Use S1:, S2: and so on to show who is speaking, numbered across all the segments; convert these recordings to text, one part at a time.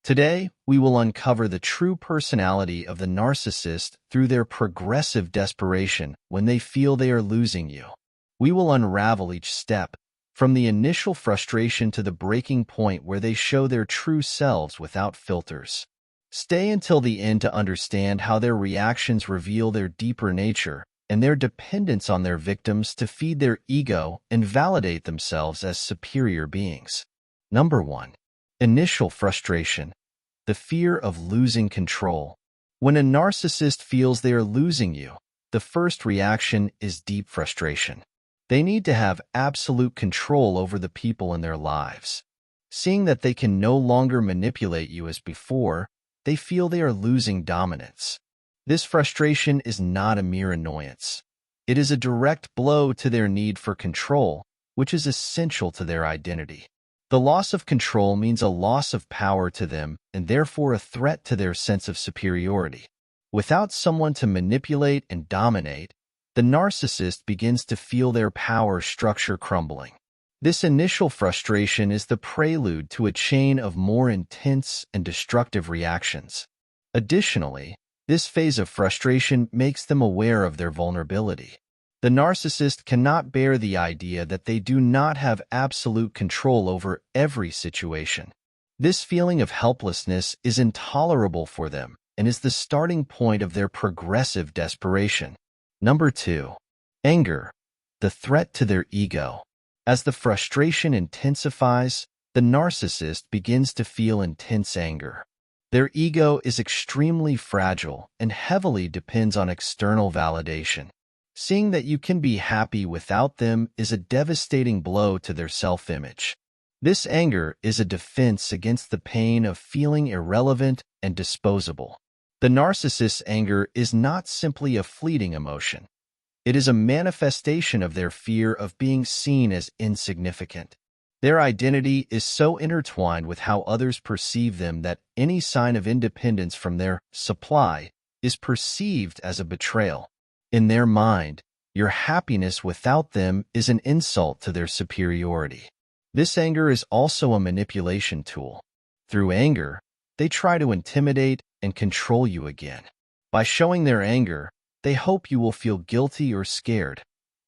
S1: Today, we will uncover the true personality of the narcissist through their progressive desperation when they feel they are losing you. We will unravel each step, from the initial frustration to the breaking point where they show their true selves without filters. Stay until the end to understand how their reactions reveal their deeper nature and their dependence on their victims to feed their ego and validate themselves as superior beings. Number 1. Initial frustration. The fear of losing control. When a narcissist feels they are losing you, the first reaction is deep frustration. They need to have absolute control over the people in their lives. Seeing that they can no longer manipulate you as before, they feel they are losing dominance. This frustration is not a mere annoyance. It is a direct blow to their need for control, which is essential to their identity. The loss of control means a loss of power to them and therefore a threat to their sense of superiority. Without someone to manipulate and dominate, the narcissist begins to feel their power structure crumbling. This initial frustration is the prelude to a chain of more intense and destructive reactions. Additionally, this phase of frustration makes them aware of their vulnerability. The narcissist cannot bear the idea that they do not have absolute control over every situation. This feeling of helplessness is intolerable for them and is the starting point of their progressive desperation. Number 2. Anger. The threat to their ego. As the frustration intensifies, the narcissist begins to feel intense anger. Their ego is extremely fragile and heavily depends on external validation. Seeing that you can be happy without them is a devastating blow to their self-image. This anger is a defense against the pain of feeling irrelevant and disposable. The narcissist's anger is not simply a fleeting emotion. It is a manifestation of their fear of being seen as insignificant. Their identity is so intertwined with how others perceive them that any sign of independence from their supply is perceived as a betrayal. In their mind, your happiness without them is an insult to their superiority. This anger is also a manipulation tool. Through anger, they try to intimidate and control you again. By showing their anger, they hope you will feel guilty or scared,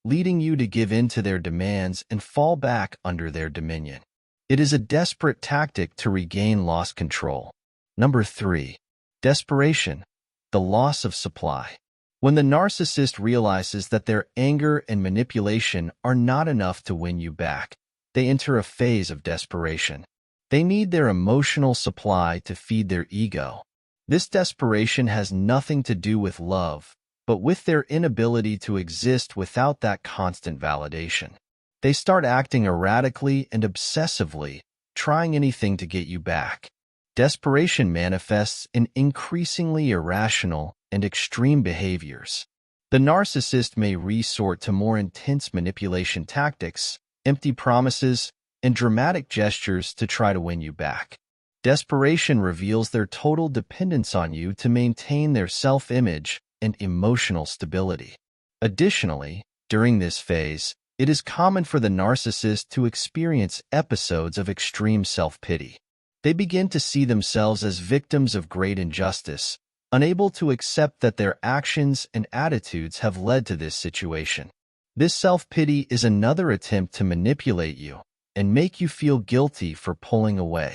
S1: leading you to give in to their demands and fall back under their dominion. It is a desperate tactic to regain lost control. Number 3. Desperation. The loss of supply. When the narcissist realizes that their anger and manipulation are not enough to win you back, they enter a phase of desperation. They need their emotional supply to feed their ego. This desperation has nothing to do with love, but with their inability to exist without that constant validation. They start acting erratically and obsessively, trying anything to get you back. Desperation manifests in increasingly irrational and extreme behaviors. The narcissist may resort to more intense manipulation tactics, empty promises, and dramatic gestures to try to win you back. Desperation reveals their total dependence on you to maintain their self-image and emotional stability. Additionally, during this phase, it is common for the narcissist to experience episodes of extreme self-pity. They begin to see themselves as victims of great injustice, unable to accept that their actions and attitudes have led to this situation. This self-pity is another attempt to manipulate you and make you feel guilty for pulling away.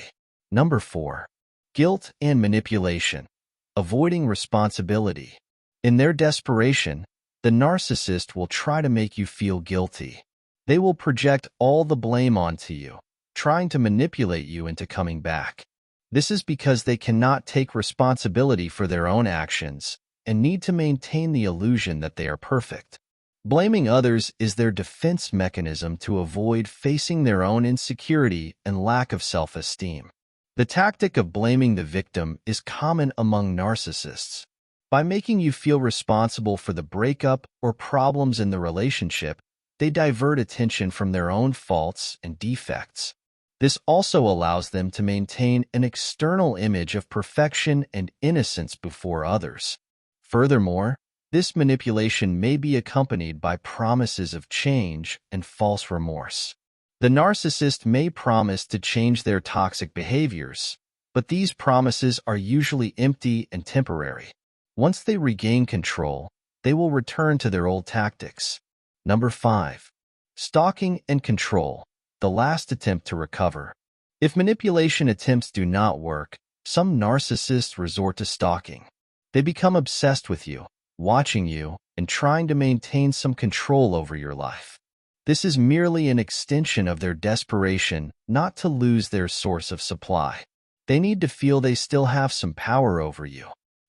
S1: Number 4. Guilt and manipulation. Avoiding responsibility. In their desperation, the narcissist will try to make you feel guilty. They will project all the blame onto you, trying to manipulate you into coming back. This is because they cannot take responsibility for their own actions and need to maintain the illusion that they are perfect. Blaming others is their defense mechanism to avoid facing their own insecurity and lack of self-esteem. The tactic of blaming the victim is common among narcissists. By making you feel responsible for the breakup or problems in the relationship, they divert attention from their own faults and defects. This also allows them to maintain an external image of perfection and innocence before others. Furthermore, this manipulation may be accompanied by promises of change and false remorse. The narcissist may promise to change their toxic behaviors, But these promises are usually empty and temporary. Once they regain control, they will return to their old tactics. Number 5. Stalking and control, the last attempt to recover. If manipulation attempts do not work, some narcissists resort to stalking. They become obsessed with you, watching you, and trying to maintain some control over your life. This is merely an extension of their desperation not to lose their source of supply. They need to feel they still have some power over you.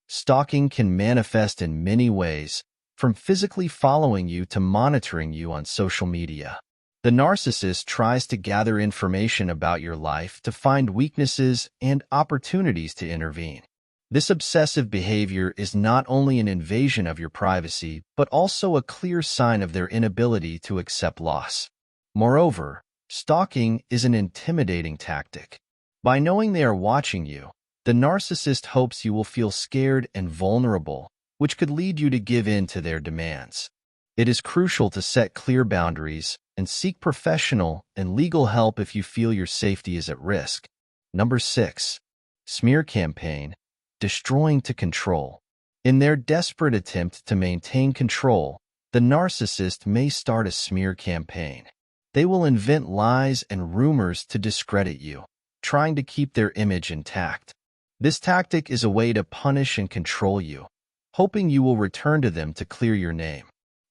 S1: Stalking can manifest in many ways, from physically following you to monitoring you on social media. The narcissist tries to gather information about your life to find weaknesses and opportunities to intervene. This obsessive behavior is not only an invasion of your privacy, but also a clear sign of their inability to accept loss. Moreover, stalking is an intimidating tactic. By knowing they are watching you, the narcissist hopes you will feel scared and vulnerable, which could lead you to give in to their demands. It is crucial to set clear boundaries and seek professional and legal help if you feel your safety is at risk. Number 6. Smear campaign, destroying to control. In their desperate attempt to maintain control, the narcissist may start a smear campaign. They will invent lies and rumors to discredit you, trying to keep their image intact. This tactic is a way to punish and control you, hoping you will return to them to clear your name.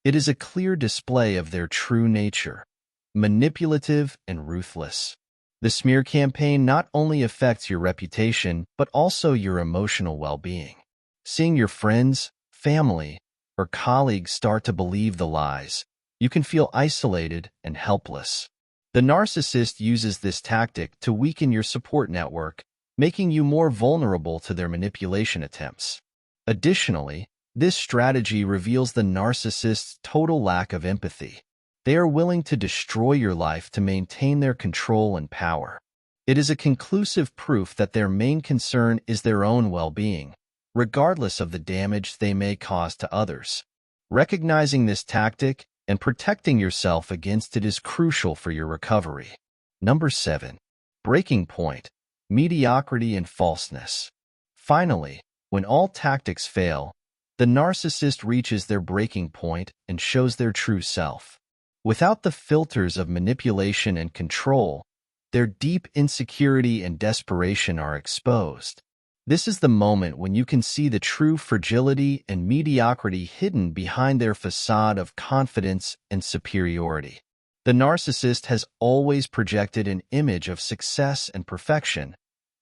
S1: It is a clear display of their true nature, manipulative and ruthless. The smear campaign not only affects your reputation, but also your emotional well-being. Seeing your friends, family, or colleagues start to believe the lies, you can feel isolated and helpless. The narcissist uses this tactic to weaken your support network, making you more vulnerable to their manipulation attempts. Additionally, this strategy reveals the narcissist's total lack of empathy. They are willing to destroy your life to maintain their control and power. It is a conclusive proof that their main concern is their own well-being, regardless of the damage they may cause to others. Recognizing this tactic and protecting yourself against it is crucial for your recovery. Number 7. Breaking point, mediocrity and falseness. Finally, when all tactics fail, the narcissist reaches their breaking point and shows their true self. Without the filters of manipulation and control, their deep insecurity and desperation are exposed. This is the moment when you can see the true fragility and mediocrity hidden behind their facade of confidence and superiority. The narcissist has always projected an image of success and perfection,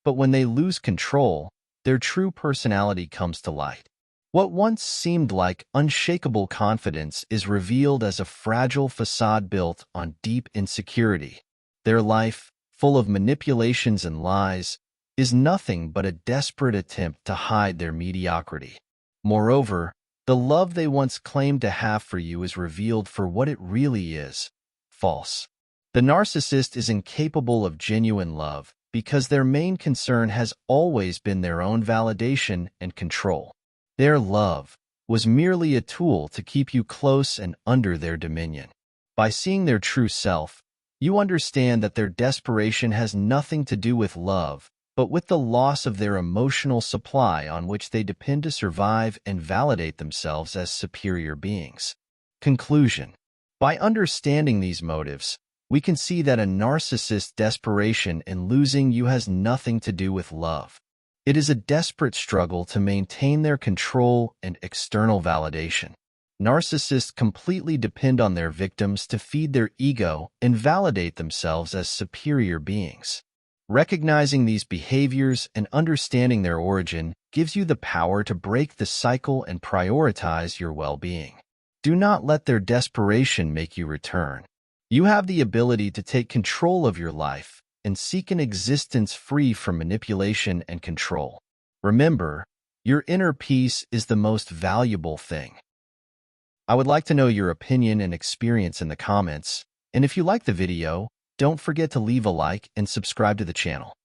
S1: but when they lose control, their true personality comes to light. What once seemed like unshakable confidence is revealed as a fragile facade built on deep insecurity. Their life, full of manipulations and lies, is nothing but a desperate attempt to hide their mediocrity. Moreover, the love they once claimed to have for you is revealed for what it really is: false. The narcissist is incapable of genuine love because their main concern has always been their own validation and control. Their love was merely a tool to keep you close and under their dominion. By seeing their true self, you understand that their desperation has nothing to do with love, but with the loss of their emotional supply on which they depend to survive and validate themselves as superior beings. Conclusion. By understanding these motives, we can see that a narcissist's desperation in losing you has nothing to do with love. It is a desperate struggle to maintain their control and external validation. Narcissists completely depend on their victims to feed their ego and validate themselves as superior beings. Recognizing these behaviors and understanding their origin gives you the power to break the cycle and prioritize your well-being. Do not let their desperation make you return. You have the ability to take control of your life and seek an existence free from manipulation and control. Remember, your inner peace is the most valuable thing. I would like to know your opinion and experience in the comments, and if you like the video, don't forget to leave a like and subscribe to the channel.